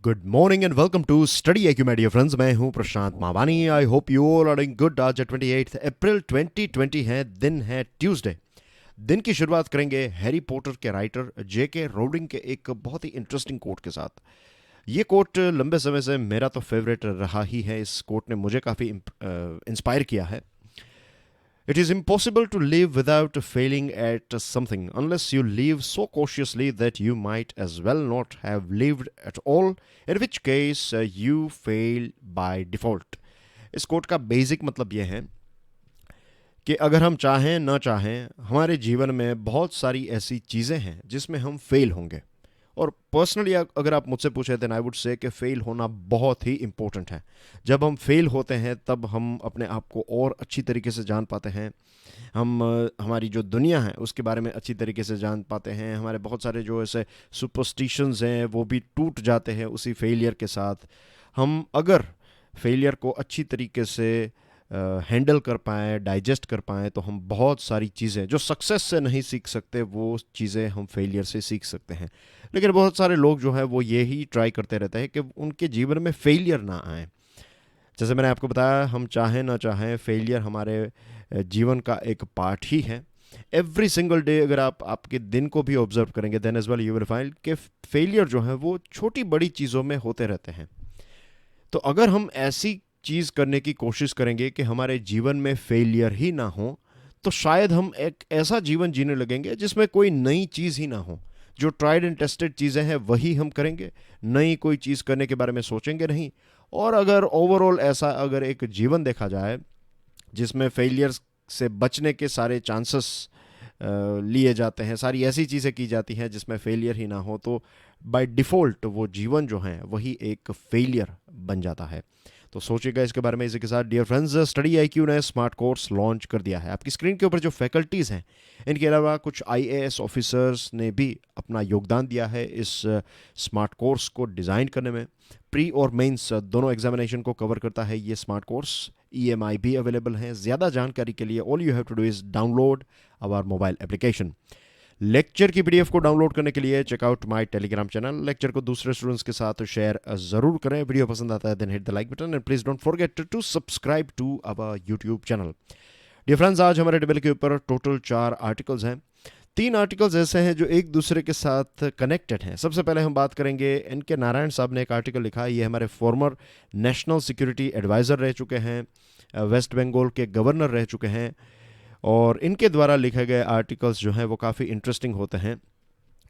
Good morning and welcome to study IQ my dear friends. मैं हूं Prashant Mavani. I hope you all are doing good. आज 28 अप्रैल 2020 है, दिन है ट्यूसडे। दिन की शुरुआत करेंगे हैरी पॉटर के राइटर JK रोलिंग के एक बहुत ही इंटरेस्टिंग कोट के साथ। ये कोट लंबे समय से मेरा तो फेवरेट रहा ही है। इस कोट ने मुझे काफ़ी इंस्पायर किया है। It is impossible to live without failing at something unless you live so cautiously that you might as well not have lived at all, in which case you fail by default. इस coat का basic मतलब यह है कि अगर हम चाहें ना चाहें, हमारे जीवन में बहुत सारी ऐसी चीज़ें हैं जिसमें हम फेल होंगे। और पर्सनली अगर आप मुझसे पूछे देन आई वुड से कि फेल होना बहुत ही इंपॉर्टेंट है। जब हम फेल होते हैं तब हम अपने आप को और अच्छी तरीके से जान पाते हैं। हम हमारी जो दुनिया है उसके बारे में अच्छी तरीके से जान पाते हैं। हमारे बहुत सारे जो ऐसे सुपरस्टिशंस हैं वो भी टूट जाते हैं उसी फेलियर के साथ। हम अगर फेलियर को अच्छी तरीके से हैंडल कर पाएँ, डाइजेस्ट कर पाएँ, तो हम बहुत सारी चीज़ें जो सक्सेस से नहीं सीख सकते वो चीज़ें हम फेलियर से सीख सकते हैं। लेकिन बहुत सारे लोग जो है वो यही ट्राई करते रहते हैं कि उनके जीवन में फेलियर ना आए। जैसे मैंने आपको बताया, हम चाहें ना चाहें फेलियर हमारे जीवन का एक पार्ट ही है। एवरी सिंगल डे अगर आप आपके दिन को भी ऑब्जर्व करेंगे then as well you will find कि फेलियर जो है वो छोटी बड़ी चीज़ों में होते रहते हैं। तो अगर हम ऐसी चीज़ करने की कोशिश करेंगे कि हमारे जीवन में फेलियर ही ना हो, तो शायद हम एक ऐसा जीवन जीने लगेंगे जिसमें कोई नई चीज़ ही ना हो। जो ट्राइड एंड टेस्टेड चीज़ें हैं वही हम करेंगे, नई कोई चीज़ करने के बारे में सोचेंगे नहीं। और अगर ओवरऑल ऐसा अगर एक जीवन देखा जाए जिसमें फेलियर से बचने के सारे चांसेस लिए जाते हैं, सारी ऐसी चीज़ें की जाती हैं जिसमें फेलियर ही ना हो, तो बाय डिफ़ॉल्ट वो जीवन जो है वही एक फेलियर बन जाता है। तो सोचिएगा इसके बारे में। इसी के साथ डियर फ्रेंड्स, स्टडी IQ ने स्मार्ट कोर्स लॉन्च कर दिया है। आपकी स्क्रीन के ऊपर जो फैकल्टीज़ हैं, इनके अलावा कुछ IAS ऑफिसर्स ने भी अपना योगदान दिया है इस स्मार्ट कोर्स को डिज़ाइन करने में। प्री और मेंस दोनों एग्जामिनेशन को कवर करता है ये स्मार्ट कोर्स। EMI भी अवेलेबल है। ज़्यादा जानकारी के लिए all you have to do is download our mobile application. Lecture की PDF को डाउनलोड करने के लिए check out my Telegram channel. Lecture को दूसरे स्टूडेंट्स के साथ शेयर ज़रूर करें। वीडियो पसंद आता है then hit the like button and please don't forget to subscribe to our YouTube channel. Dear friends, आज हमारे टेबल के ऊपर टोटल 4 आर्टिकल्स हैं। 3 आर्टिकल्स ऐसे हैं जो एक दूसरे के साथ कनेक्टेड हैं। सबसे पहले हम बात करेंगे NK नारायण साहब ने एक आर्टिकल लिखा है। ये हमारे फॉर्मर नेशनल सिक्योरिटी एडवाइज़र रह चुके हैं, वेस्ट बंगाल के गवर्नर रह चुके हैं, और इनके द्वारा लिखे गए आर्टिकल्स जो हैं वो काफ़ी इंटरेस्टिंग होते हैं।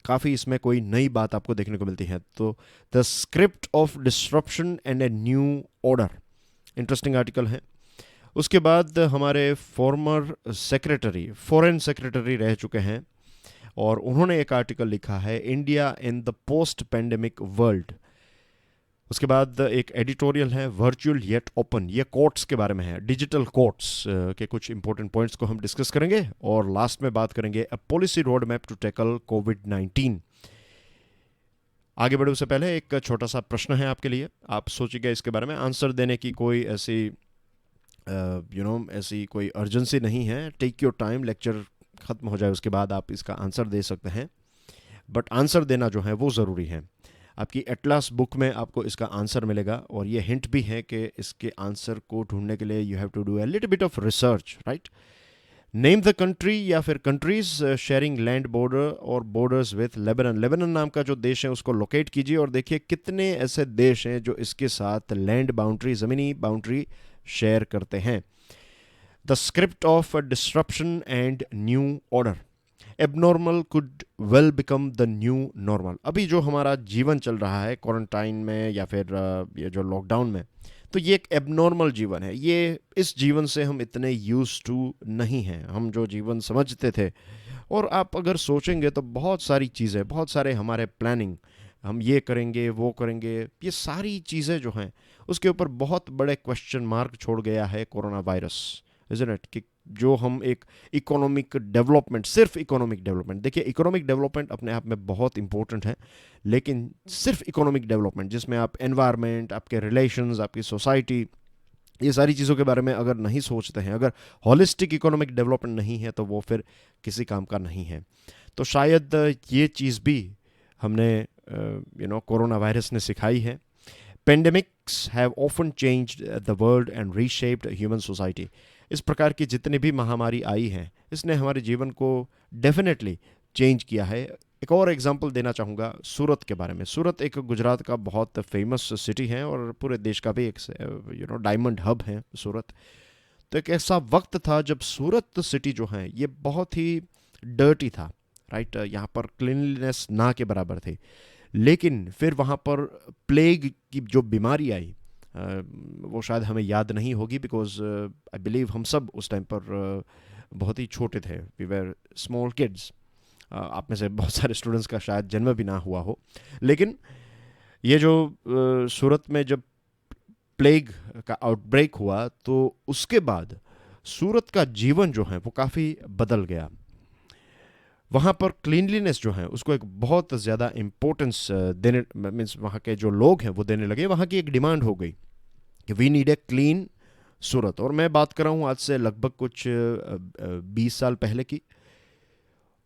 काफ़ी इसमें कोई नई बात आपको देखने को मिलती है। तो the script of disruption and a new order, interesting article है। उसके बाद हमारे फॉर्मर सेक्रेटरी, फॉरेन सेक्रेटरी रह चुके हैं, और उन्होंने एक आर्टिकल लिखा है India in the post pandemic world. उसके बाद एक एडिटोरियल है वर्चुअल येट ओपन, ये कोर्ट्स के बारे में है, डिजिटल कोर्ट्स के कुछ इंपॉर्टेंट पॉइंट्स को हम डिस्कस करेंगे। और लास्ट में बात करेंगे a policy road map to tackle कोविड-19। आगे बढ़े उससे पहले एक छोटा सा प्रश्न है आपके लिए। आप सोचिएगा इसके बारे में। आंसर देने की कोई ऐसी ऐसी कोई अर्जेंसी नहीं है। टेक योर टाइम, लेक्चर ख़त्म हो जाए उसके बाद आप इसका आंसर दे सकते हैं, बट आंसर देना जो है वो ज़रूरी है। आपकी एटलास बुक में आपको इसका आंसर मिलेगा, और ये हिंट भी है कि इसके आंसर को ढूंढने के लिए you have to do a little bit of research, right. Name the country या फिर कंट्रीज शेयरिंग लैंड बॉर्डर और बॉर्डर्स विथ लेबनान। लेबनान नाम का जो देश है उसको लोकेट कीजिए और देखिए कितने ऐसे देश हैं जो इसके साथ लैंड बाउंड्री, ज़मीनी बाउंड्री शेयर करते हैं। The script of disruption and new order. Abnormal could well become the new normal. अभी जो हमारा जीवन चल रहा है क्वारंटाइन में या फिर ये जो लॉकडाउन में, तो ये एक एबनॉर्मल जीवन है। ये इस जीवन से हम इतने यूज टू नहीं हैं, हम जो जीवन समझते थे। और आप अगर सोचेंगे तो बहुत सारी चीज़ें, बहुत सारे हमारे प्लानिंग, हम ये करेंगे वो करेंगे, ये सारी चीज़ें जो हैं उसके ऊपर बहुत बड़े क्वेश्चन मार्क छोड़ गया है कोरोना वायरस, इज़न्ट इट। कि जो हम एक इकोनॉमिक डेवलपमेंट, सिर्फ इकोनॉमिक डेवलपमेंट, देखिए इकोनॉमिक डेवलपमेंट अपने आप में बहुत इंपॉर्टेंट है, लेकिन सिर्फ इकोनॉमिक डेवलपमेंट जिसमें आप एनवायरनमेंट, आपके रिलेशंस, आपकी सोसाइटी, ये सारी चीज़ों के बारे में अगर नहीं सोचते हैं, अगर हॉलिस्टिक इकोनॉमिक डेवलपमेंट नहीं है, तो वो फिर किसी काम का नहीं है। तो शायद ये चीज़ भी हमने कोरोना वायरस ने सिखाई है। Pandemics have often changed the world and reshaped human society. इस प्रकार की जितनी भी महामारी आई हैं, इसने हमारे जीवन को डेफिनेटली चेंज किया है। एक और एग्जांपल देना चाहूँगा सूरत के बारे में। सूरत एक गुजरात का बहुत फेमस सिटी है और पूरे देश का भी एक डायमंड हब है सूरत। तो एक ऐसा वक्त था जब सूरत सिटी जो है ये बहुत ही डर्टी था, राइट। यहाँ पर क्लीनलीनेस ना के बराबर थी। लेकिन फिर वहाँ पर प्लेग की जो बीमारी आई, वो शायद हमें याद नहीं होगी, बिकॉज आई बिलीव हम सब उस टाइम पर बहुत ही छोटे थे, वी वेर स्मॉल किड्स। आप में से बहुत सारे स्टूडेंट्स का शायद जन्म भी ना हुआ हो। लेकिन ये जो सूरत में जब प्लेग का आउटब्रेक हुआ तो उसके बाद सूरत का जीवन जो है वो काफ़ी बदल गया। वहाँ पर क्लीनलीनेस जो है उसको एक बहुत ज़्यादा इम्पोर्टेंस देने, मीन्स वहाँ के जो लोग हैं वो देने लगे। वहाँ की एक डिमांड हो गई कि वी नीड ए क्लीन सूरत। और मैं बात कर रहा हूँ आज से लगभग कुछ 20 साल पहले की।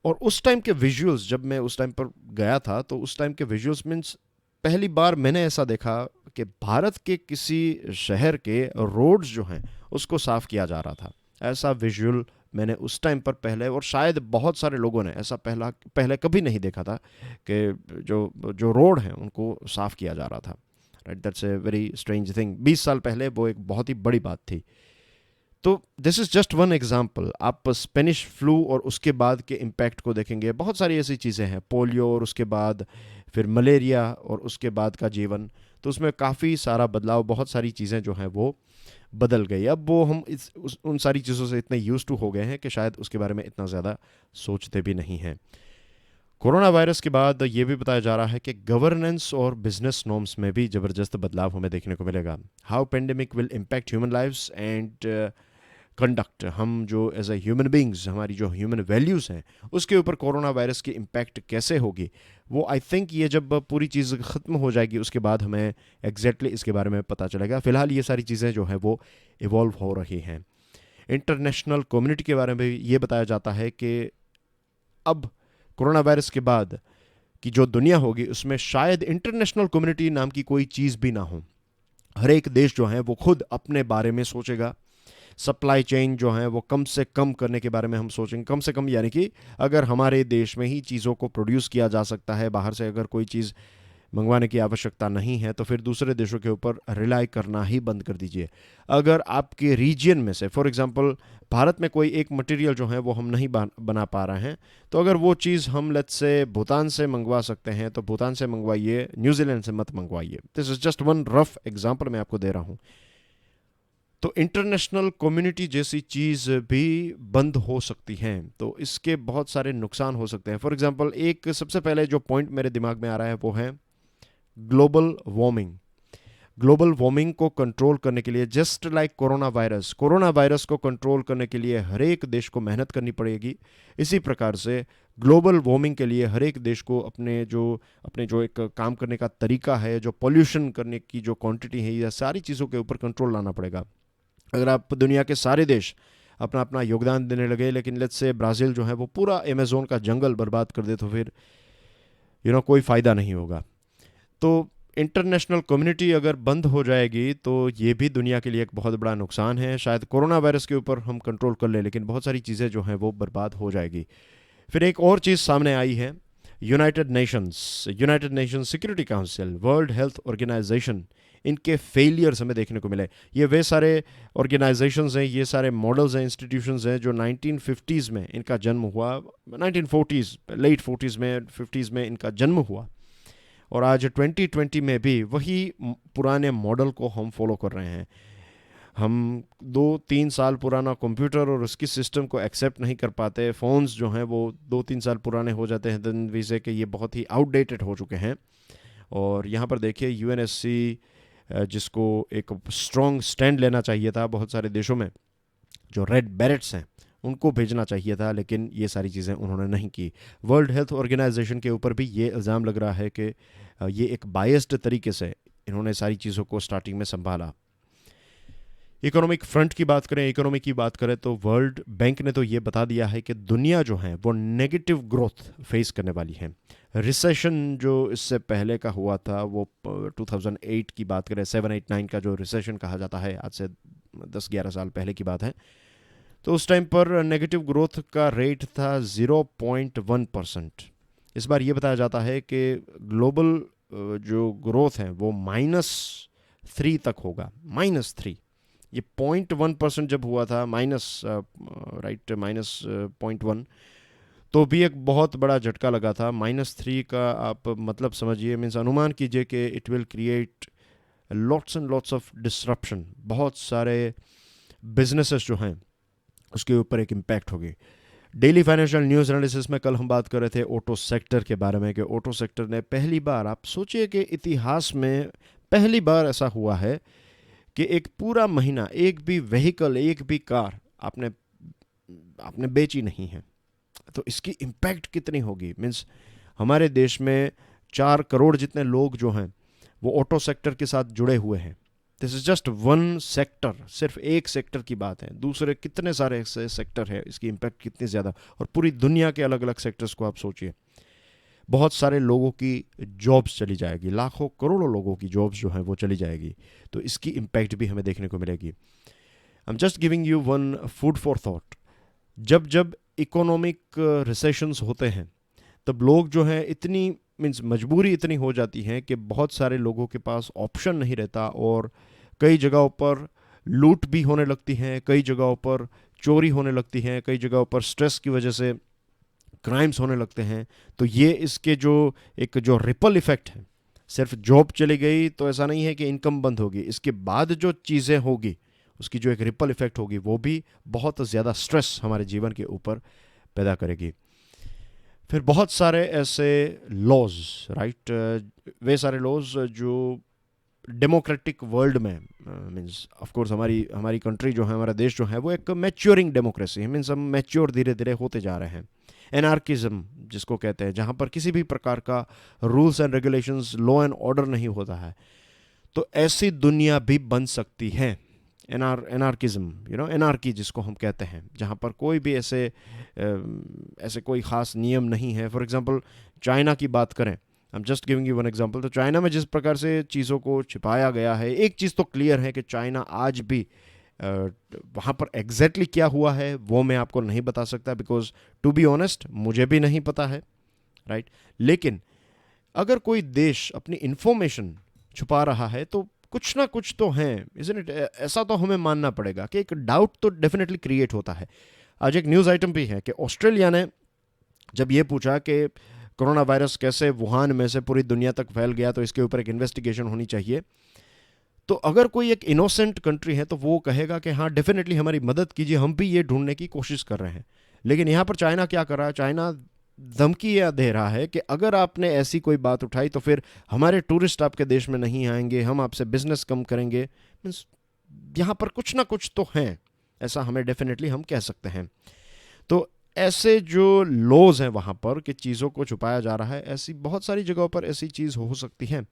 और उस टाइम के विजुअल्स, जब मैं उस टाइम पर गया था तो उस टाइम के विजुअल्स मीन्स पहली बार मैंने ऐसा देखा कि भारत के किसी शहर के रोड्स जो हैं उसको साफ़ किया जा रहा था। ऐसा विजुअल मैंने उस टाइम पर पहले, और शायद बहुत सारे लोगों ने ऐसा पहले कभी नहीं देखा था कि जो रोड हैं उनको साफ़ किया जा रहा था, right. That's a very strange thing. 20 साल पहले वो एक बहुत ही बड़ी बात थी। तो this is just one example. आप स्पेनिश फ्लू और उसके बाद के इम्पैक्ट को देखेंगे, बहुत सारी ऐसी चीज़ें हैं, पोलियो और उसके बाद फिर मलेरिया और उसके बाद का जीवन, तो उसमें काफ़ी सारा बदलाव, बहुत सारी चीज़ें जो हैं वो बदल गई। अब वो हम उन सारी चीज़ों से इतने यूज्ड टू हो गए हैं कि शायद उसके बारे में इतना ज़्यादा सोचते भी नहीं हैं। कोरोना वायरस के बाद ये भी बताया जा रहा है कि गवर्नेंस और बिजनेस नॉर्म्स में भी ज़बरदस्त बदलाव हमें देखने को मिलेगा। How pandemic will impact human lives and conduct. हम जो एज ए ह्यूमन बींग्स, हमारी जो ह्यूमन वैल्यूज़ हैं उसके ऊपर कोरोना वायरस की इम्पैक्ट कैसे होगी, वो आई थिंक ये जब पूरी चीज़ ख़त्म हो जाएगी उसके बाद हमें एग्जैक्टली इसके बारे में पता चलेगा। फ़िलहाल ये सारी चीज़ें जो हैं वो इवॉल्व हो रही हैं। इंटरनेशनल कम्युनिटी के बारे में भी ये बताया जाता है कि अब कोरोना वायरस के बाद की जो दुनिया होगी उसमें शायद इंटरनेशनल कम्युनिटी नाम की कोई चीज़ भी ना हो। हर एक देश जो है वो खुद अपने बारे में सोचेगा। सप्लाई चेन जो है वो कम से कम करने के बारे में हम सोचेंगे। कम से कम यानी कि अगर हमारे देश में ही चीज़ों को प्रोड्यूस किया जा सकता है, बाहर से अगर कोई चीज़ मंगवाने की आवश्यकता नहीं है, तो फिर दूसरे देशों के ऊपर रिलाई करना ही बंद कर दीजिए। अगर आपके रीजन में से, फॉर एग्जांपल भारत में कोई एक मटेरियल जो है वो हम नहीं बना पा रहे हैं, तो अगर वो चीज़ हम लेट्स से भूटान से मंगवा सकते हैं तो भूटान से मंगवाइए, न्यूजीलैंड से मत मंगवाइए। This is just one rough example मैं आपको दे रहा हूँ। तो इंटरनेशनल कम्युनिटी जैसी चीज़ भी बंद हो सकती हैं, तो इसके बहुत सारे नुकसान हो सकते हैं। फॉर एग्जांपल एक सबसे पहले जो पॉइंट मेरे दिमाग में आ रहा है वो है ग्लोबल वार्मिंग। ग्लोबल वार्मिंग को कंट्रोल करने के लिए, जस्ट लाइक कोरोना वायरस को कंट्रोल करने के लिए हर एक देश को मेहनत करनी पड़ेगी। इसी प्रकार से ग्लोबल वार्मिंग के लिए हर एक देश को अपने जो एक काम करने का तरीका है, जो पॉल्यूशन करने की जो क्वांटिटी है, ये सारी चीज़ों के ऊपर कंट्रोल लाना पड़ेगा। अगर आप दुनिया के सारे देश अपना अपना योगदान देने लगे, लेकिन लेट्स से ब्राज़ील जो है वो पूरा अमेज़ोन का जंगल बर्बाद कर दे, तो फिर कोई फ़ायदा नहीं होगा। तो इंटरनेशनल कम्युनिटी अगर बंद हो जाएगी तो ये भी दुनिया के लिए एक बहुत बड़ा नुकसान है। शायद कोरोना वायरस के ऊपर हम कंट्रोल कर ले, लेकिन बहुत सारी चीज़ें जो हैं वो बर्बाद हो जाएगी। फिर एक और चीज़ सामने आई है, United Nations Security Council, World Health Organization, इनके फेलियर्स हमें देखने को मिले। ये वे सारे ऑर्गेनाइजेशंस हैं, ये सारे मॉडल्स हैं, इंस्टीट्यूशंस हैं जो 1950s में इनका जन्म हुआ, 1940s, लेट 40s में, 50s में इनका जन्म हुआ, और आज 2020 में भी वही पुराने मॉडल को हम फॉलो कर रहे हैं। हम 2-3 साल पुराना कंप्यूटर और उसकी सिस्टम को एक्सेप्ट नहीं कर पाते। फ़ोन्स जो हैं वो 2-3 साल पुराने हो जाते हैं, देन वी से कि ये बहुत ही आउटडेटेड हो चुके हैं। और यहाँ पर देखिए यूएनएससी, जिसको एक स्ट्रॉन्ग स्टैंड लेना चाहिए था बहुत सारे देशों में, जो रेड बैरेट्स हैं उनको भेजना चाहिए था, लेकिन ये सारी चीज़ें उन्होंने नहीं की। वर्ल्ड हेल्थ ऑर्गेनाइजेशन के ऊपर भी ये इल्ज़ाम लग रहा है कि ये एक बायस्ड तरीके से इन्होंने सारी चीज़ों को स्टार्टिंग में संभाला। इकोनॉमिक फ्रंट की बात करें, इकोनॉमी की बात करें, तो वर्ल्ड बैंक ने तो ये बता दिया है कि दुनिया जो है वो नेगेटिव ग्रोथ फेस करने वाली है। रिसेशन जो इससे पहले का हुआ था वो 2008 की बात करें, 7-8-9 का जो रिसेशन कहा जाता है, आज से 10-11 साल पहले की बात है, तो उस टाइम पर नेगेटिव ग्रोथ का रेट था 0.1%। इस बार ये बताया जाता है कि ग्लोबल जो ग्रोथ है वो -3 तक होगा, -3। ये 0.1% जब हुआ था, -0.1, तो भी एक बहुत बड़ा झटका लगा था। -3 का आप मतलब समझिए, मीन्स अनुमान कीजिए कि it will create lots and lots of disruption. बहुत सारे बिजनेसेस जो हैं उसके ऊपर एक इम्पैक्ट होगी। डेली फाइनेंशियल न्यूज़ एनालिसिस में कल हम बात कर रहे थे ऑटो सेक्टर के बारे में, कि ऑटो सेक्टर ने पहली बार, आप सोचिए कि इतिहास में पहली बार ऐसा हुआ है कि एक पूरा महीना एक भी व्हीकल, एक भी कार आपने आपने बेची नहीं है। तो इसकी इम्पैक्ट कितनी होगी, मीन्स हमारे देश में 4 करोड़ जितने लोग जो हैं वो ऑटो सेक्टर के साथ जुड़े हुए हैं। This is just one sector, सिर्फ एक सेक्टर की बात है। दूसरे कितने सारे ऐसे सेक्टर है, इसकी इम्पैक्ट कितनी ज़्यादा, और पूरी दुनिया के अलग अलग सेक्टर्स को आप सोचिए। बहुत सारे लोगों की जॉब्स चली जाएगी, लाखों करोड़ों लोगों की जॉब्स जो हैं वो चली जाएगी। तो इसकी इम्पैक्ट भी हमें देखने को मिलेगी। I am just giving you one food for thought. जब जब इकोनॉमिक रिसेशंस होते हैं तब लोग जो हैं इतनी, मीन्स मजबूरी इतनी हो जाती है कि बहुत सारे लोगों के पास ऑप्शन नहीं रहता, और कई जगहों पर लूट भी होने लगती हैं, कई जगहों पर चोरी होने लगती हैं, कई जगहों पर स्ट्रेस की वजह से क्राइम्स होने लगते हैं। तो ये इसके जो एक जो रिपल इफेक्ट है, सिर्फ जॉब चली गई तो ऐसा नहीं है कि इनकम बंद होगी, इसके बाद जो चीज़ें होगी उसकी जो एक रिपल इफेक्ट होगी वो भी बहुत ज़्यादा स्ट्रेस हमारे जीवन के ऊपर पैदा करेगी। फिर बहुत सारे ऐसे लॉज, राइट, वे सारे लॉज जो डेमोक्रेटिक वर्ल्ड में, मीन्स ऑफ कोर्स हमारी हमारी कंट्री जो है, हमारा देश जो है वो एक मैच्योरिंग डेमोक्रेसी है, मीन्स हम मैच्योर धीरे धीरे होते जा रहे हैं। एनार्किज्म जिसको कहते हैं, जहाँ पर किसी भी प्रकार का rules and regulations, law and order नहीं होता है, तो ऐसी दुनिया भी बन सकती है। एनार्किज्म, एनार्की जिसको हम कहते हैं, जहाँ पर कोई भी ऐसे कोई ख़ास नियम नहीं है। फॉर एग्जांपल चाइना की बात करें, I am just giving you one example. तो चाइना में जिस प्रकार से चीज़ों को छिपाया गया है, एक चीज़ तो क्लियर है कि चाइना आज भी वहाँ पर एग्जैक्टली क्या हुआ है वो मैं आपको नहीं बता सकता, बिकॉज टू बी ऑनेस्ट मुझे भी नहीं पता है, राइट। लेकिन अगर कोई देश अपनी इंफॉर्मेशन छुपा रहा है तो कुछ ना कुछ तो है, इज़न्ट इट? ऐसा तो हमें मानना पड़ेगा कि एक डाउट तो डेफिनेटली क्रिएट होता है। आज एक न्यूज़ आइटम भी है कि ऑस्ट्रेलिया ने जब ये पूछा कि कोरोना वायरस कैसे वुहान में से पूरी दुनिया तक फैल गया, तो इसके ऊपर एक इन्वेस्टिगेशन होनी चाहिए। तो अगर कोई एक इनोसेंट कंट्री है तो वो कहेगा कि हाँ डेफिनेटली हमारी मदद कीजिए, हम भी ये ढूंढने की कोशिश कर रहे हैं। लेकिन यहाँ पर चाइना क्या कर रहा है? चाइना धमकी यह दे रहा है कि अगर आपने ऐसी कोई बात उठाई तो फिर हमारे टूरिस्ट आपके देश में नहीं आएंगे, हम आपसे बिजनेस कम करेंगे। मीन्स यहाँ पर कुछ ना कुछ तो हैं, ऐसा हमें डेफिनेटली हम कह सकते हैं। तो ऐसे जो लॉज हैं वहाँ पर कि चीज़ों को छुपाया जा रहा है, ऐसी बहुत सारी जगहों पर ऐसी चीज़ हो सकती है।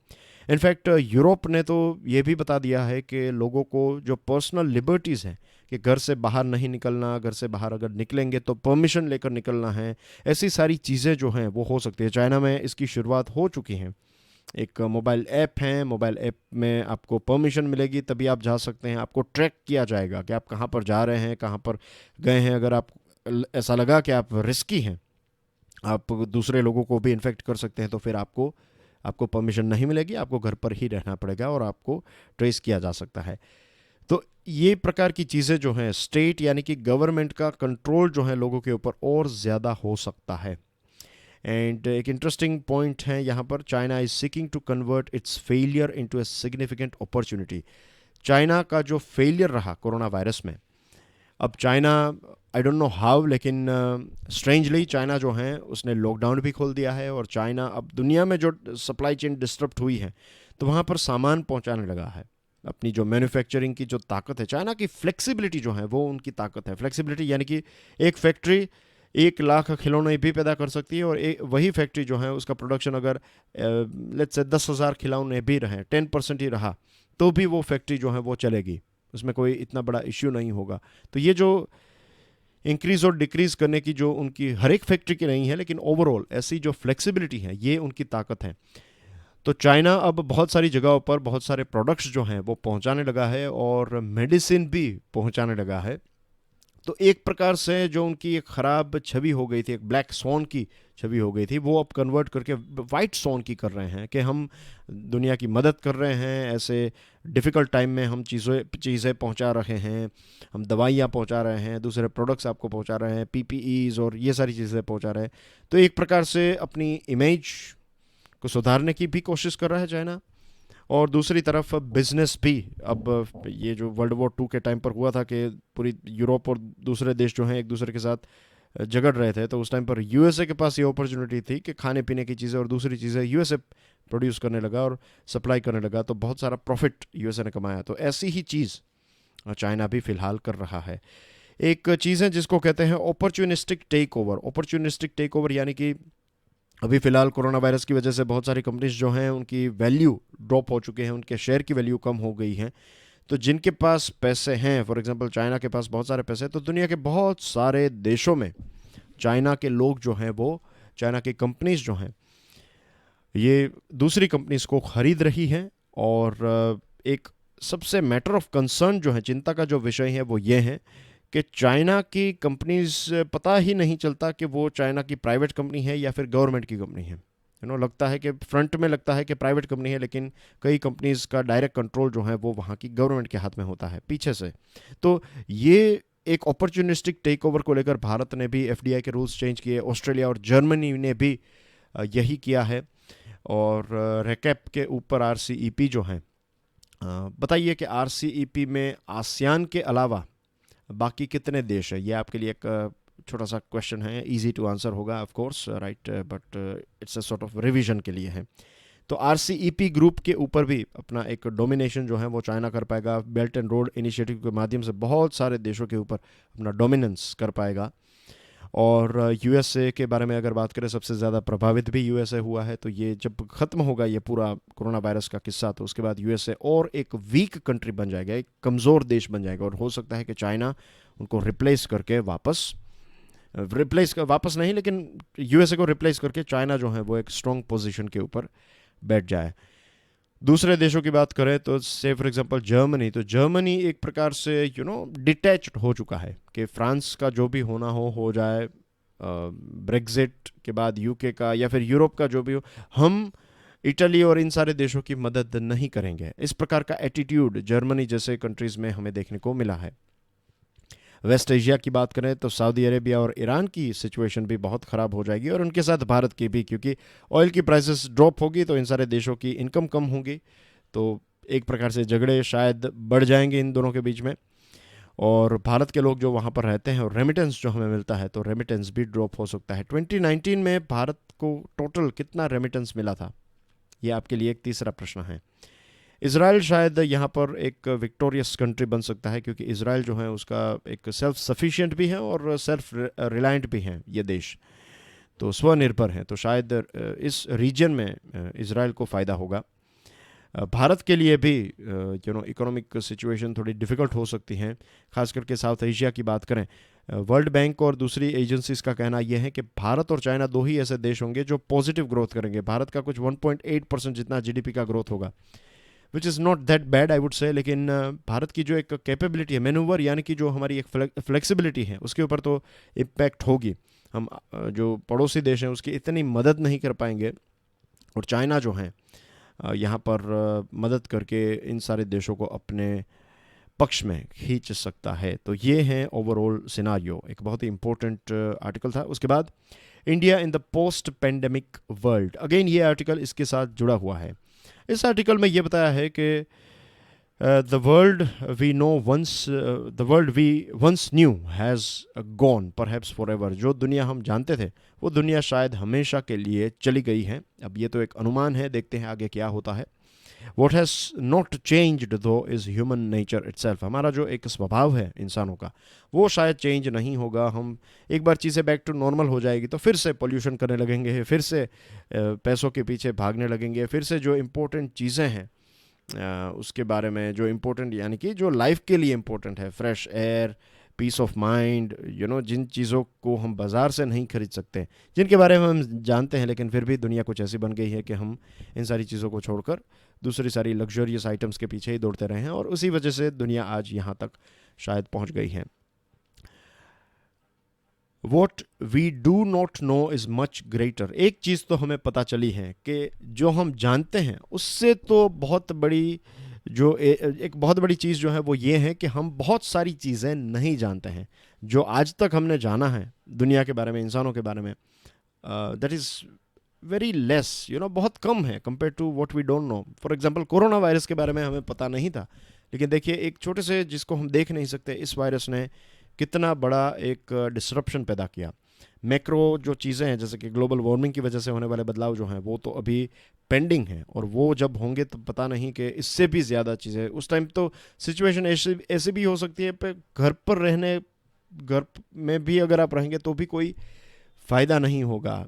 इनफैक्ट यूरोप ने तो ये भी बता दिया है कि लोगों को जो पर्सनल लिबर्टीज़ हैं, कि घर से बाहर नहीं निकलना, घर से बाहर अगर निकलेंगे तो परमिशन लेकर निकलना है, ऐसी सारी चीज़ें जो हैं वो हो सकती है। चाइना में इसकी शुरुआत हो चुकी है। एक मोबाइल ऐप है, मोबाइल ऐप में आपको परमिशन मिलेगी तभी आप जा सकते हैं। आपको ट्रैक किया जाएगा कि आप कहाँ पर जा रहे हैं, कहाँ पर गए हैं। अगर आप ऐसा लगा कि आप रिस्की हैं, आप दूसरे लोगों को भी इन्फेक्ट कर सकते हैं, तो फिर आपको परमिशन नहीं मिलेगी, आपको घर पर ही रहना पड़ेगा और आपको ट्रेस किया जा सकता है। तो ये प्रकार की चीज़ें जो हैं, स्टेट यानी कि गवर्नमेंट का कंट्रोल जो है लोगों के ऊपर और ज़्यादा हो सकता है। एंड एक इंटरेस्टिंग पॉइंट है यहाँ पर, China is seeking to convert its failure into a significant opportunity. China का जो फेलियर रहा कोरोना वायरस में, अब China, I don't know how, लेकिन स्ट्रेंजली चाइना जो है उसने लॉकडाउन भी खोल दिया है, और चाइना अब दुनिया में जो सप्लाई चेन डिस्टर्ब हुई है तो वहाँ पर सामान पहुँचाने लगा है। अपनी जो मैन्युफैक्चरिंग की जो ताकत है, चाइना की फ्लेक्सिबिलिटी जो है वो उनकी ताकत है। फ्लेक्सिबिलिटी यानी कि एक फैक्ट्री 1 लाख खिलौने भी पैदा कर सकती है, और वही फैक्ट्री जो है उसका प्रोडक्शन अगर लेट्स से 10,000 खिलौने भी रहे, 10% ही रहा, तो भी वो फैक्ट्री जो है वो चलेगी, उसमें कोई इतना बड़ा इश्यू नहीं होगा। तो ये जो इंक्रीज़ और डिक्रीज़ करने की जो उनकी हर एक फैक्ट्री की नहीं है, लेकिन ओवरऑल ऐसी जो फ्लेक्सिबिलिटी है ये उनकी ताकत है। तो चाइना अब बहुत सारी जगहों पर बहुत सारे प्रोडक्ट्स जो हैं वो पहुंचाने लगा है और मेडिसिन भी पहुंचाने लगा है। तो एक प्रकार से जो उनकी एक ख़राब छवि हो गई थी, एक ब्लैक सॉन की छवि हो गई थी, वो अब कन्वर्ट करके वाइट सॉन की कर रहे हैं कि हम दुनिया की मदद कर रहे हैं, ऐसे डिफ़िकल्ट टाइम में हम चीज़ें पहुंचा रहे हैं, हम दवाइयाँ पहुंचा रहे हैं, दूसरे प्रोडक्ट्स आपको पहुंचा रहे हैं, पीपीईज और ये सारी चीज़ें पहुंचा रहे हैं। तो एक प्रकार से अपनी इमेज को सुधारने की भी कोशिश कर रहा है चाइना। और दूसरी तरफ बिजनेस भी, अब ये जो वर्ल्ड वॉर 2 के टाइम पर हुआ था कि पूरी यूरोप और दूसरे देश जो हैं एक दूसरे के साथ झगड़ रहे थे, तो उस टाइम पर यूएसए के पास ये अपॉर्चुनिटी थी कि खाने पीने की चीज़ें और दूसरी चीज़ें यूएसए प्रोड्यूस करने लगा और सप्लाई करने लगा, तो बहुत सारा प्रॉफिट यूएसए ने कमाया। तो ऐसी ही चीज़ चाइना भी फिलहाल कर रहा है। एक चीज़ है जिसको कहते हैं opportunistic take over. Opportunistic take over यानी कि अभी फ़िलहाल कोरोना वायरस की वजह से बहुत सारी कंपनीज जो हैं उनकी वैल्यू ड्रॉप हो चुके हैं, उनके शेयर की वैल्यू कम हो गई है। तो जिनके पास पैसे हैं, फॉर एग्जांपल चाइना के पास बहुत सारे पैसे हैं, तो दुनिया के बहुत सारे देशों में चाइना के लोग जो हैं वो, चाइना की कंपनीज जो हैं ये दूसरी कंपनीज को ख़रीद रही हैं। और एक सबसे मैटर ऑफ कंसर्न जो है, चिंता का जो विषय है वो ये है कि चाइना की कंपनीज पता ही नहीं चलता कि वो चाइना की प्राइवेट कंपनी है या फिर गवर्नमेंट की कंपनी है। लगता है कि फ्रंट में लगता है कि प्राइवेट कंपनी है, लेकिन कई कंपनीज का डायरेक्ट कंट्रोल जो है वो वहाँ की गवर्नमेंट के हाथ में होता है पीछे से। तो ये एक अपॉर्चुनिस्टिक टेक ओवर को लेकर भारत ने भी एफडीआई के रूल्स चेंज किए, ऑस्ट्रेलिया और जर्मनी ने भी यही किया है। और रेकेप के ऊपर आरसीईपी जो है, बताइए कि आरसीईपी में आसियान के अलावा बाकी कितने देश है? ये आपके लिए एक छोटा सा क्वेश्चन है, इजी टू आंसर होगा of course, right, but it's a sort of revision के लिए है। तो आरसीईपी ग्रुप के ऊपर भी अपना एक डोमिनेशन जो है वो चाइना कर पाएगा। बेल्ट एंड रोड इनिशिएटिव के माध्यम से बहुत सारे देशों के ऊपर अपना डोमिनेंस कर पाएगा। और यूएसए के बारे में अगर बात करें, सबसे ज़्यादा प्रभावित भी यूएसए हुआ है। तो ये जब ख़त्म होगा ये पूरा कोरोना वायरस का किस्सा, तो उसके बाद यूएसए और एक वीक कंट्री बन जाएगा, एक कमज़ोर देश बन जाएगा। और हो सकता है कि चाइना उनको रिप्लेस करके वापस नहीं, लेकिन यूएसए को रिप्लेस करके चाइना जो है वो एक स्ट्रॉन्ग पोजीशन के ऊपर बैठ जाए। दूसरे देशों की बात करें तो से फॉर एग्जांपल जर्मनी, तो जर्मनी एक प्रकार से डिटैच्ड हो चुका है कि फ्रांस का जो भी होना हो जाए, ब्रेग्जिट के बाद यूके का या फिर यूरोप का जो भी हो, हम इटली और इन सारे देशों की मदद नहीं करेंगे। इस प्रकार का एटीट्यूड जर्मनी जैसे कंट्रीज़ में हमें देखने को मिला है। वेस्ट एशिया की बात करें तो सऊदी अरेबिया और ईरान की सिचुएशन भी बहुत ख़राब हो जाएगी, और उनके साथ भारत की भी, क्योंकि ऑयल की प्राइसेस ड्रॉप होगी तो इन सारे देशों की इनकम कम होगी। तो एक प्रकार से झगड़े शायद बढ़ जाएंगे इन दोनों के बीच में। और भारत के लोग जो वहाँ पर रहते हैं और रेमिटेंस जो हमें मिलता है, तो रेमिटेंस भी ड्रॉप हो सकता है। 2019 में भारत को टोटल कितना रेमिटेंस मिला था, ये आपके लिए एक तीसरा प्रश्न है। इज़राइल शायद यहाँ पर एक विक्टोरियस कंट्री बन सकता है, क्योंकि इज़राइल जो है उसका एक सेल्फ सफिशिएंट भी है और सेल्फ रिलायंट भी है ये देश, तो स्वनिर्भर है। तो शायद इस रीजन में इज़राइल को फ़ायदा होगा। भारत के लिए भी इकोनॉमिक सिचुएशन थोड़ी डिफ़िकल्ट हो सकती हैं, खास करके साउथ एशिया की बात करें। वर्ल्ड बैंक और दूसरी एजेंसीज का कहना यह है कि भारत और चाइना दो ही ऐसे देश होंगे जो पॉजिटिव ग्रोथ करेंगे। भारत का कुछ 1.8% जितना जीडीपी का ग्रोथ होगा, which is not that bad I would say. लेकिन भारत की जो एक कैपेबिलिटी है मैनूवर, यानी कि जो हमारी एक फ्लेक्सिबिलिटी है, उसके ऊपर तो इम्पैक्ट होगी। हम जो पड़ोसी देश हैं उसकी इतनी मदद नहीं कर पाएंगे, और चाइना जो है यहाँ पर मदद करके इन सारे देशों को अपने पक्ष में खींच सकता है। तो ये है ओवरऑल सिनारियो। एक बहुत ही इंपॉर्टेंट आर्टिकल था। उसके बाद India in the post pandemic world, again ये आर्टिकल इसके साथ जुड़ा हुआ है। इस आर्टिकल में ये बताया है कि the world we once knew has gone perhaps forever. जो दुनिया हम जानते थे वो दुनिया शायद हमेशा के लिए चली गई है। अब ये तो एक अनुमान है, देखते हैं आगे क्या होता है। What has not changed though is human nature itself। हमारा जो एक स्वभाव है इंसानों का, वो शायद चेंज नहीं होगा। हम एक बार चीज़ें बैक टू नॉर्मल हो जाएगी तो फिर से पोल्यूशन करने लगेंगे, फिर से पैसों के पीछे भागने लगेंगे, फिर से जो इम्पोर्टेंट चीज़ें हैं उसके बारे में, जो इम्पोर्टेंट यानी कि जो लाइफ के लिए इम्पोर्टेंट है, fresh air, peace of mind, जिन चीज़ों को हम बाज़ार से नहीं खरीद सकते, जिनके बारे में हम जानते हैं, लेकिन फिर भी दुनिया कुछ ऐसी बन गई है कि हम इन सारी चीज़ों को छोड़कर दूसरी सारी लग्जरियस आइटम्स के पीछे ही दौड़ते रहे हैं, और उसी वजह से दुनिया आज यहाँ तक शायद पहुँच गई है। What we do not know is much greater. एक चीज़ तो हमें पता चली है कि जो हम जानते हैं उससे तो बहुत बड़ी एक बहुत बड़ी चीज़ जो है वो ये है कि हम बहुत सारी चीज़ें नहीं जानते हैं। जो आज तक हमने जाना है दुनिया के बारे में, इंसानों के बारे में, दैट इज़ वेरी लेस, बहुत कम है compare to what we don't know. For example corona virus के बारे में हमें पता नहीं था, लेकिन देखिए एक छोटे से जिसको हम देख नहीं सकते, इस वायरस ने कितना बड़ा एक डिसरप्शन पैदा किया। मैक्रो जो चीज़ें हैं, जैसे कि ग्लोबल वार्मिंग की वजह से होने वाले बदलाव जो हैं वो तो अभी पेंडिंग हैं, और वो जब होंगे तो पता नहीं कि इससे भी ज़्यादा चीज़ें, उस टाइम तो सिचुएशन ऐसी भी हो सकती है पे घर पर रहने, घर में भी अगर आप रहेंगे तो भी कोई फ़ायदा नहीं होगा,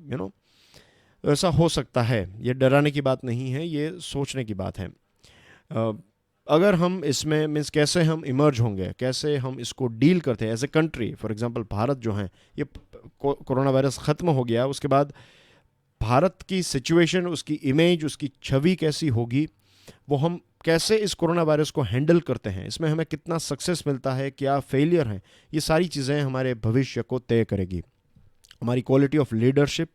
ऐसा हो सकता है। ये डराने की बात नहीं है, ये सोचने की बात है। अगर हम इसमें मीन्स कैसे हम इमर्ज होंगे, कैसे हम इसको डील करते हैं as a country. For example Bharat जो है, ये कोरोना वायरस ख़त्म हो गया, उसके बाद भारत की सिचुएशन, उसकी इमेज, उसकी छवि कैसी होगी, वो हम कैसे इस कोरोना वायरस को हैंडल करते हैं, इसमें हमें कितना सक्सेस मिलता है, क्या फेलियर है, ये सारी चीज़ें हमारे भविष्य को तय करेगी। हमारी क्वालिटी ऑफ लीडरशिप,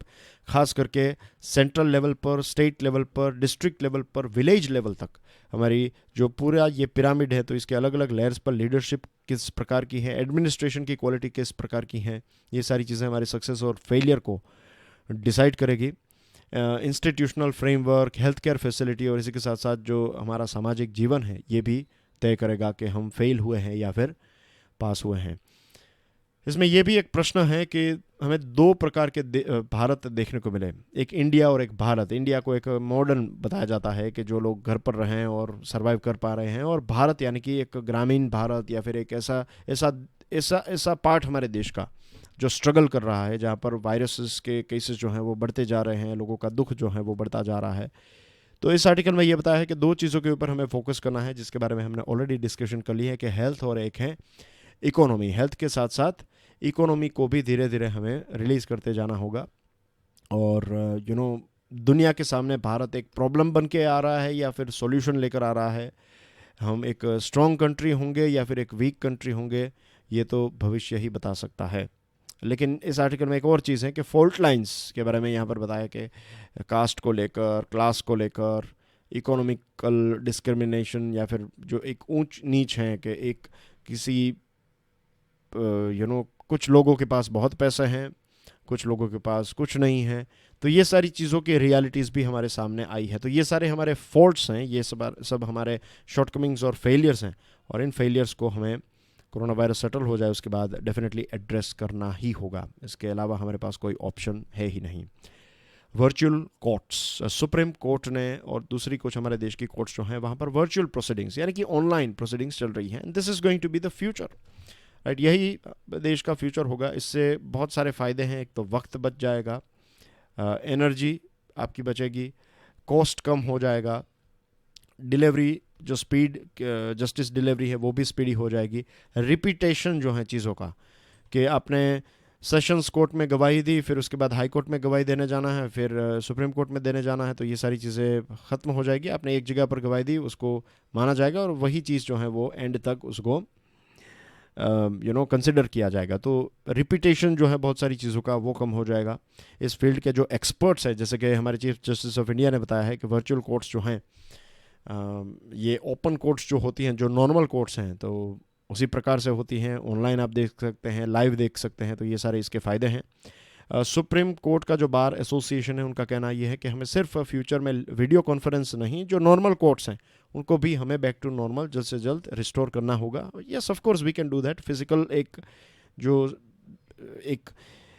खास करके सेंट्रल लेवल पर, स्टेट लेवल पर, डिस्ट्रिक्ट लेवल पर, विलेज लेवल तक, हमारी जो पूरा ये पिरामिड है तो इसके अलग अलग लेयर्स पर लीडरशिप किस प्रकार की है, एडमिनिस्ट्रेशन की क्वालिटी किस प्रकार की है, ये सारी चीज़ें हमारे सक्सेस और फेलियर को डिसाइड करेगी। Institutional framework, health care facility, और इसी के साथ साथ जो हमारा सामाजिक जीवन है ये भी तय करेगा कि हम फेल हुए हैं या फिर पास हुए हैं। इसमें यह भी एक प्रश्न है कि हमें दो प्रकार के भारत देखने को मिले, एक इंडिया और एक भारत। इंडिया को एक मॉडर्न बताया जाता है कि जो लोग घर पर रहें और सरवाइव कर पा रहे हैं, और भारत यानी कि एक ग्रामीण भारत, या फिर एक ऐसा ऐसा ऐसा ऐसा पार्ट हमारे देश का जो स्ट्रगल कर रहा है, जहाँ पर वायरसेस के केसेस जो हैं वो बढ़ते जा रहे हैं, लोगों का दुख जो है वो बढ़ता जा रहा है। तो इस आर्टिकल में ये बताया है कि दो चीज़ों के ऊपर हमें फोकस करना है, जिसके बारे में हमने ऑलरेडी डिस्कशन कर ली है, कि हेल्थ और एक है इकोनॉमी। हेल्थ के साथ साथ इकोनॉमी को भी धीरे धीरे हमें रिलीज़ करते जाना होगा। और दुनिया के सामने भारत एक प्रॉब्लम बन के आ रहा है या फिर सॉल्यूशन लेकर आ रहा है, हम एक स्ट्रॉन्ग कंट्री होंगे या फिर एक वीक कंट्री होंगे, ये तो भविष्य ही बता सकता है। लेकिन इस आर्टिकल में एक और चीज़ है कि फॉल्ट लाइंस के बारे में यहाँ पर बताया कि कास्ट को लेकर, क्लास को लेकर, इकोनॉमिकल डिस्क्रिमिनेशन, या फिर जो एक ऊंच नीच है कि एक किसी कुछ लोगों के पास बहुत पैसे हैं, कुछ लोगों के पास कुछ नहीं है, तो ये सारी चीज़ों की रियलिटीज़ भी हमारे सामने आई है। तो ये सारे हमारे फॉल्ट्स हैं, ये सब हमारे शॉर्टकमिंग्स और फेलियर्स हैं, और इन फेलियर्स को हमें कोरोना वायरस सेटल हो जाए उसके बाद डेफिनेटली एड्रेस करना ही होगा। इसके अलावा हमारे पास कोई ऑप्शन है ही नहीं। वर्चुअल कोर्ट्स, सुप्रीम कोर्ट ने और दूसरी कुछ हमारे देश की कोर्ट्स जो हैं वहाँ पर वर्चुअल प्रोसीडिंग्स यानी कि ऑनलाइन प्रोसीडिंग्स चल रही हैं। This is going to be the future, right. यही देश का फ्यूचर होगा। इससे बहुत सारे फ़ायदे हैं। एक तो वक्त बच जाएगा, एनर्जी आपकी बचेगी, कॉस्ट कम हो जाएगा, डिलीवरी जो स्पीड, जस्टिस डिलीवरी है वो भी स्पीडी हो जाएगी। रिपीटेशन जो है चीज़ों का, कि आपने सेशंस कोर्ट में गवाही दी, फिर उसके बाद हाई कोर्ट में गवाही देने जाना है, फिर सुप्रीम कोर्ट में देने जाना है, तो ये सारी चीज़ें ख़त्म हो जाएगी। आपने एक जगह पर गवाही दी, उसको माना जाएगा, और वही चीज़ जो है वो एंड तक उसको कंसिडर किया जाएगा। तो रिपीटेशन जो है बहुत सारी चीज़ों का वो कम हो जाएगा। इस फील्ड के जो एक्सपर्ट्स हैं, जैसे कि हमारे चीफ जस्टिस ऑफ इंडिया ने बताया है कि वर्चुअल कोर्ट्स जो हैं, ये ओपन कोर्ट्स जो होती हैं, जो नॉर्मल कोर्ट्स हैं, तो उसी प्रकार से होती हैं। ऑनलाइन आप देख सकते हैं, लाइव देख सकते हैं, तो ये सारे इसके फ़ायदे हैं। सुप्रीम कोर्ट का जो बार एसोसिएशन है, उनका कहना ये है कि हमें सिर्फ फ्यूचर में वीडियो कॉन्फ्रेंस नहीं, जो नॉर्मल कोर्ट्स हैं उनको भी हमें बैक टू नॉर्मल जल्द से जल्द रिस्टोर करना होगा। Yes, of course we can do that. Physical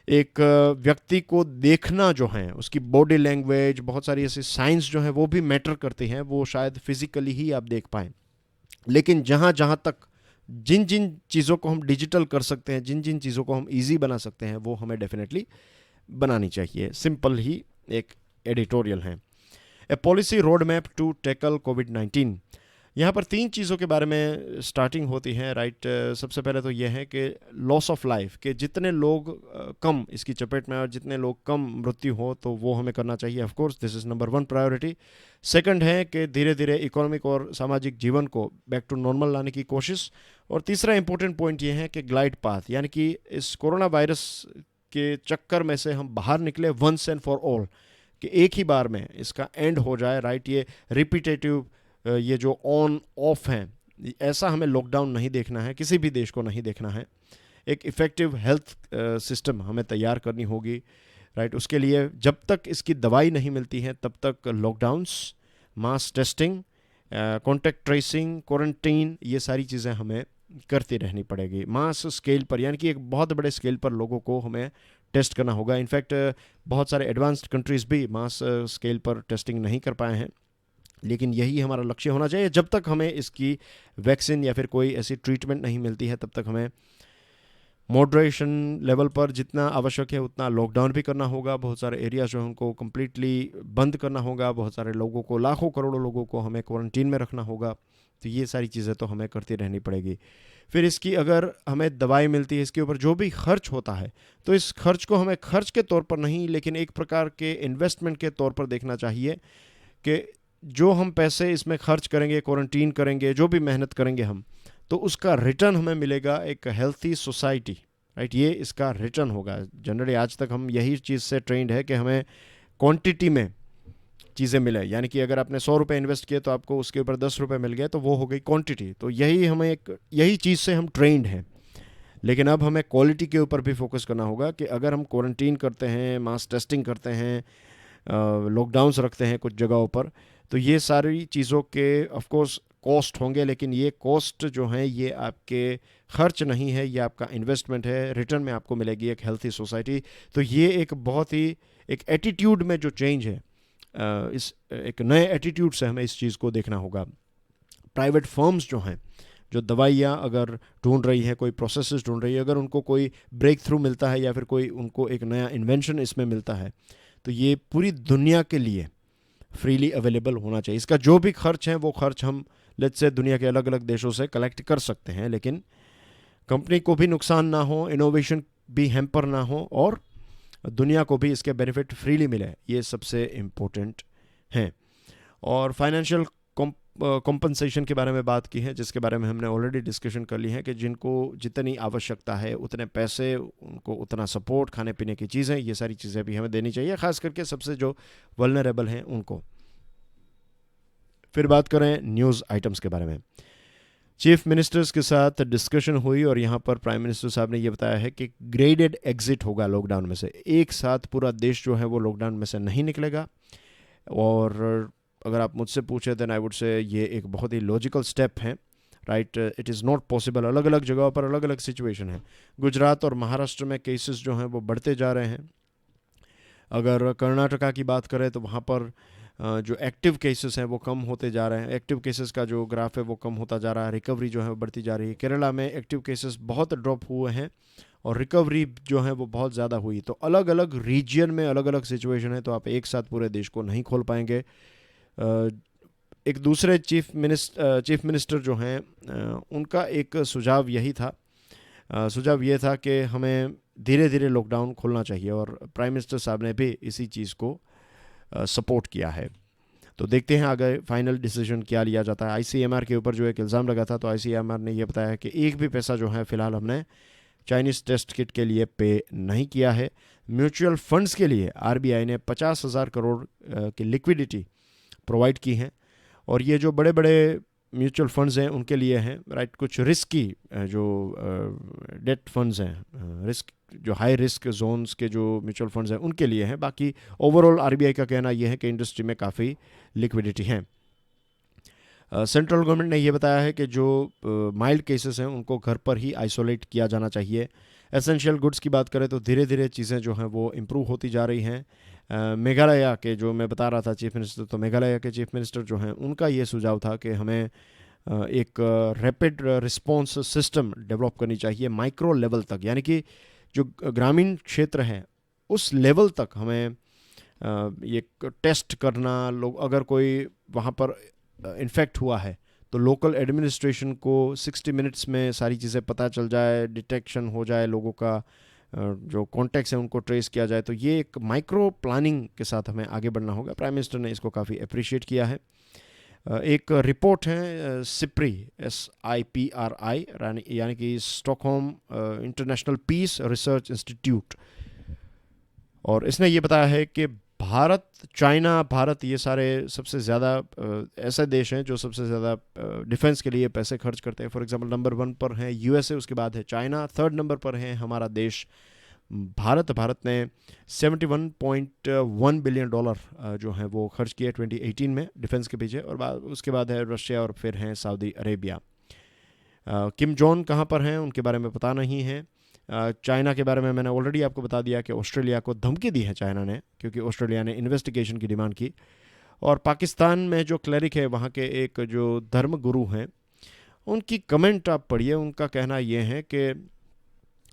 एक व्यक्ति को देखना जो है, उसकी बॉडी लैंग्वेज, बहुत सारी ऐसी साइंस जो है वो भी मैटर करती हैं, वो शायद फिजिकली ही आप देख पाएँ। लेकिन जहाँ तक जिन जिन चीज़ों को हम डिजिटल कर सकते हैं, जिन जिन चीज़ों को हम इजी बना सकते हैं, वो हमें डेफिनेटली बनानी चाहिए। सिंपल ही एक एडिटोरियल है। A policy road map to tackle कोविड-19। यहाँ पर तीन चीज़ों के बारे में स्टार्टिंग होती है, राइट। सबसे पहले तो ये है कि लॉस ऑफ लाइफ, कि जितने लोग कम इसकी चपेट में और जितने लोग कम मृत्यु हो तो वो हमें करना चाहिए। Of course this is number one priority. Second है कि धीरे धीरे इकोनॉमिक और सामाजिक जीवन को बैक टू नॉर्मल लाने की कोशिश। और तीसरा इंपॉर्टेंट पॉइंट ये है कि ग्लाइड पाथ, यानी कि इस कोरोना वायरस के चक्कर में से हम बाहर निकले वंस एंड फॉर ऑल, कि एक ही बार में इसका एंड हो जाए, राइट। ये रिपीटेटिव ये जो ऑन ऑफ हैं, ऐसा हमें लॉकडाउन नहीं देखना है, किसी भी देश को नहीं देखना है। एक इफ़ेक्टिव हेल्थ सिस्टम हमें तैयार करनी होगी, राइट। उसके लिए जब तक इसकी दवाई नहीं मिलती है तब तक lockdowns, mass testing, contact tracing, quarantine, ये सारी चीज़ें हमें करती रहनी पड़ेगी मास स्केल पर, यानी कि एक बहुत बड़े स्केल पर लोगों को हमें टेस्ट करना होगा। इनफैक्ट बहुत सारे एडवांस्ड कंट्रीज़ भी मास स्केल पर टेस्टिंग नहीं कर पाए हैं, लेकिन यही हमारा लक्ष्य होना चाहिए। जब तक हमें इसकी वैक्सीन या फिर कोई ऐसी ट्रीटमेंट नहीं मिलती है तब तक हमें मॉडरेशन लेवल पर जितना आवश्यक है उतना लॉकडाउन भी करना होगा। बहुत सारे एरिया जो हैं उनको कम्प्लीटली बंद करना होगा। बहुत सारे लोगों को, लाखों करोड़ों लोगों को हमें क्वारंटीन में रखना होगा। तो ये सारी चीज़ें तो हमें करती रहनी पड़ेगी। फिर इसकी अगर हमें दवाई मिलती है, इसके ऊपर जो भी खर्च होता है, तो इस खर्च को हमें खर्च के तौर पर नहीं, लेकिन एक प्रकार के इन्वेस्टमेंट के तौर पर देखना चाहिए कि जो हम पैसे इसमें खर्च करेंगे, क्वारंटीन करेंगे, जो भी मेहनत करेंगे हम, तो उसका रिटर्न हमें मिलेगा एक हेल्थी सोसाइटी, राइट। ये इसका रिटर्न होगा। जनरली आज तक हम यही चीज़ से ट्रेंड है कि हमें क्वांटिटी में चीज़ें मिले, यानी कि अगर आपने 100 रुपये इन्वेस्ट किए तो आपको उसके ऊपर 10 रुपये मिल गए, तो वो हो गई क्वांटिटी। तो यही चीज़ से हम ट्रेंड हैं। लेकिन अब हमें क्वालिटी के ऊपर भी फोकस करना होगा कि अगर हम क्वारंटीन करते हैं, मास टेस्टिंग करते हैं, लॉकडाउन्स रखते हैं कुछ जगहों पर, तो ये सारी चीज़ों के ऑफ कोर्स कॉस्ट होंगे, लेकिन ये कॉस्ट जो हैं ये आपके खर्च नहीं है, ये आपका इन्वेस्टमेंट है। रिटर्न में आपको मिलेगी एक हेल्थी सोसाइटी। तो ये एक बहुत ही एक एटीट्यूड में जो चेंज है, इस एक नए एटीट्यूड से हमें इस चीज़ को देखना होगा। प्राइवेट फर्म्स जो हैं, जो दवाइयाँ अगर ढूंढ रही है, कोई प्रोसेसेस ढूंढ रही है, अगर उनको कोई ब्रेक थ्रू मिलता है या फिर कोई उनको एक नया इन्वेंशन इसमें मिलता है, तो ये पूरी दुनिया के लिए फ्रीली अवेलेबल होना चाहिए। इसका जो भी खर्च है वो खर्च हम लेट्स से दुनिया के अलग अलग देशों से कलेक्ट कर सकते हैं, लेकिन कंपनी को भी नुकसान ना हो, इनोवेशन भी हैम्पर ना हो, और दुनिया को भी इसके बेनिफिट फ्रीली मिले, ये सबसे इम्पोर्टेंट हैं। और फाइनेंशियल कॉम्पनसेशन के बारे में बात की है, जिसके बारे में हमने ऑलरेडी डिस्कशन कर ली है कि जिनको जितनी आवश्यकता है उतने पैसे, उनको उतना सपोर्ट, खाने पीने की चीज़ें, ये सारी चीज़ें भी हमें देनी चाहिए, ख़ास करके सबसे जो वल्नरेबल हैं उनको। फिर बात करें न्यूज़ आइटम्स के बारे में। चीफ मिनिस्टर्स के साथ डिस्कशन हुई और यहाँ पर प्राइम मिनिस्टर साहब ने ये बताया है कि ग्रेडेड एग्जिट होगा लॉकडाउन में से। एक साथ पूरा देश जो है वो लॉकडाउन में से नहीं निकलेगा। और अगर आप मुझसे पूछे देन आई वुड से ये एक बहुत ही लॉजिकल स्टेप है, right. It is not possible. अलग अलग जगहों पर अलग अलग सिचुएशन है। गुजरात और महाराष्ट्र में केसेस जो हैं वो बढ़ते जा रहे हैं। अगर कर्नाटका की बात करें तो वहाँ पर जो एक्टिव केसेस हैं वो कम होते जा रहे हैं। एक्टिव केसेस का जो ग्राफ है वो कम होता जा रहा है। रिकवरी जो है वो बढ़ती जा रही है। केरला में एक्टिव केसेस बहुत ड्रॉप हुए हैं और रिकवरी जो है वो बहुत ज़्यादा हुई। तो अलग अलग रीजन में अलग अलग सिचुएशन है, तो आप एक साथ पूरे देश को नहीं खोल पाएंगे। एक दूसरे चीफ मिनिस्टर जो हैं उनका एक सुझाव यही था, सुझाव ये था कि हमें धीरे धीरे लॉकडाउन खोलना चाहिए, और प्राइम मिनिस्टर साहब ने भी इसी चीज़ को सपोर्ट किया है। तो देखते हैं आगे फाइनल डिसीजन क्या लिया जाता है। आईसीएमआर के ऊपर जो एक इल्ज़ाम लगा था, तो आईसीएमआर ने यह बताया कि एक भी पैसा जो है फ़िलहाल हमने चाइनीज़ टेस्ट किट के लिए पे नहीं किया है। म्यूचुअल फंड्स के लिए आरबीआई ने 50,000 करोड़ की लिक्विडिटी प्रोवाइड की हैं, और ये जो बड़े बड़े म्यूचुअल फंड्स हैं उनके लिए हैं, राइट। कुछ रिस्की जो डेट फंड्स हैं, रिस्क जो हाई रिस्क जोन्स के जो म्यूचुअल फंड्स हैं उनके लिए हैं। बाकी ओवरऑल आरबीआई का कहना यह है कि इंडस्ट्री में काफ़ी लिक्विडिटी है। सेंट्रल गवर्नमेंट ने यह बताया है कि जो माइल्ड केसेस हैं उनको घर पर ही आइसोलेट किया जाना चाहिए। एसेंशियल गुड्स की बात करें तो धीरे धीरे चीज़ें जो हैं वो इम्प्रूव होती जा रही हैं। मेघालय के जो मैं बता रहा था चीफ मिनिस्टर, तो मेघालय के चीफ मिनिस्टर जो हैं उनका ये सुझाव था कि हमें एक रैपिड रिस्पॉन्स सिस्टम डेवलप करनी चाहिए माइक्रो लेवल तक, यानी कि जो ग्रामीण क्षेत्र है उस लेवल तक हमें ये टेस्ट करना। लोग अगर कोई वहाँ पर इन्फेक्ट हुआ है तो लोकल एडमिनिस्ट्रेशन को 60 मिनट्स में सारी चीज़ें पता चल जाए, डिटेक्शन हो जाए, लोगों का जो कॉन्टैक्ट्स हैं उनको ट्रेस किया जाए। तो ये एक माइक्रो प्लानिंग के साथ हमें आगे बढ़ना होगा। प्राइम मिनिस्टर ने इसको काफ़ी अप्रिशिएट किया है। एक रिपोर्ट है सिप्री, SIPRI, यानी कि Stockholm International Peace Research Institute, और इसने ये बताया है कि भारत ये सारे सबसे ज़्यादा ऐसे देश हैं जो सबसे ज़्यादा डिफेंस के लिए पैसे खर्च करते हैं। फॉर एग्जांपल नंबर 1 पर है USA, उसके बाद है चाइना, 3rd नंबर पर है हमारा देश भारत ने $71.1 बिलियन जो हैं वो खर्च किए 2018 में डिफेंस के पीछे, और उसके बाद है रशिया और फिर हैं सऊदी अरेबिया। किम जोंग कहाँ पर हैं उनके बारे में पता नहीं है। चाइना के बारे में मैंने ऑलरेडी आपको बता दिया कि ऑस्ट्रेलिया को धमकी दी है चाइना ने, क्योंकि ऑस्ट्रेलिया ने इन्वेस्टिगेशन की डिमांड की। और पाकिस्तान में जो क्लरिक है वहाँ के एक जो धर्म गुरु हैं, उनकी कमेंट आप पढ़िए। उनका कहना ये है कि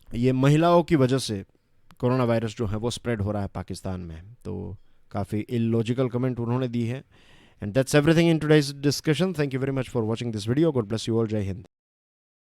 ये महिलाओं की वजह से कोरोना वायरस जो है वो स्प्रेड हो रहा है पाकिस्तान में। तो काफ़ी इलॉजिकल कमेंट उन्होंने दी है। And that's everything in today's discussion. Thank you very much for watching this video. God bless you all. जय हिंद।